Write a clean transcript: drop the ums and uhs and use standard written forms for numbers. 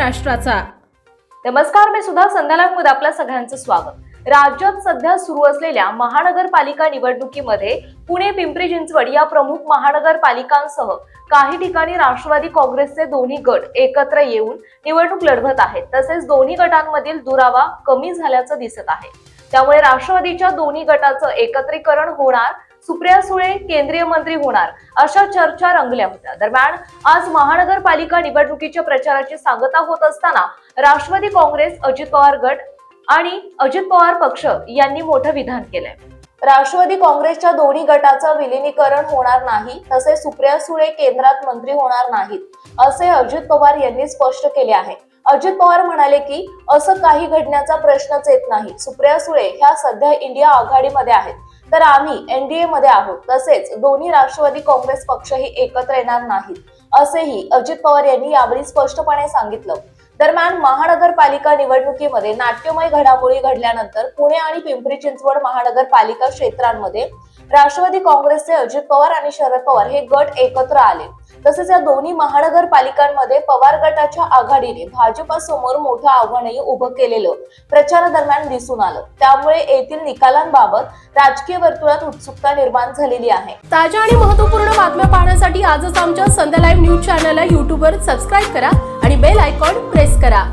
महाराष्ट्राचा। नमस्कार, मी सुद्धा संध्याकाळमध्ये आपल्या सगळ्यांचं स्वागत। राज्यात सध्या सुरू असलेल्या महानगरपालिका निवडणुकीमध्ये पुणे, पिंपरी चिंचवड या प्रमुख महानगरपालिकांसह काही ठिकाणी राष्ट्रवादी काँग्रेसचे दोन्ही गट एकत्र येऊन निवडणूक लढवत आहेत। तसेच दोन्ही गटांमधील दुरावा कमी झाल्याचं दिसत आहे। त्यामुळे राष्ट्रवादीच्या दोन्ही गटाचं एकत्रीकरण होणार, सुप्रिया सुळे केंद्रीय मंत्री होणार अशा चर्चा रंगल्या होत्या। दरम्यान आज महानगरपालिका निवडणुकीच्या प्रचाराची सांगता होत असताना राष्ट्रवादी काँग्रेस, अजित पवार गट आणि अजित पवार पक्ष यांनी मोठं विधान केलंय। राष्ट्रवादी काँग्रेसच्या दोन्ही गटाचं विलीनीकरण होणार नाही, तसेच सुप्रिया सुळे केंद्रात मंत्री होणार नाहीत असे अजित पवार यांनी स्पष्ट केले आहे। अजित पवार म्हणाले की असं काही घडण्याचा प्रश्नच येत नाही। सुप्रिया सुळे ह्या सध्या इंडिया आघाडीमध्ये आहेत, तर आम्ही एनडीए मध्ये आहोत। तसेच दोन्ही राष्ट्रवादी काँग्रेस पक्षही एकत्र येणार नाहीत असेही अजित पवार यांनी यावेळी स्पष्टपणे सांगितलं। दरम्यान महानगरपालिका निवडणुकीमध्ये नाट्यमय घडामोडी घडल्यानंतर पुणे आणि पिंपरी चिंचवड महानगरपालिका क्षेत्रांमध्ये राष्ट्रवादी काँग्रेसचे अजित पवार आणि शरद पवार हे गट एकत्र आले। तसेच या दोन्ही महानगरपालिकांमध्ये पवार गटाच्या आघाडीने भाजपसमोर मोठं आव्हानही उभं केलेलं प्रचारादरम्यान दिसून आलं। त्यामुळे येथील निकालांबाबत राजकीय वर्तुळात उत्सुकता निर्माण झालेली आहे। ताज्या आणि महत्त्वपूर्ण बातम्या पाहण्यासाठी आजच आमच्या संध्या लाईव्ह न्यूज चॅनलला YouTube वर सबस्क्राईब करा आणि बेल आयकॉन प्रेस करा।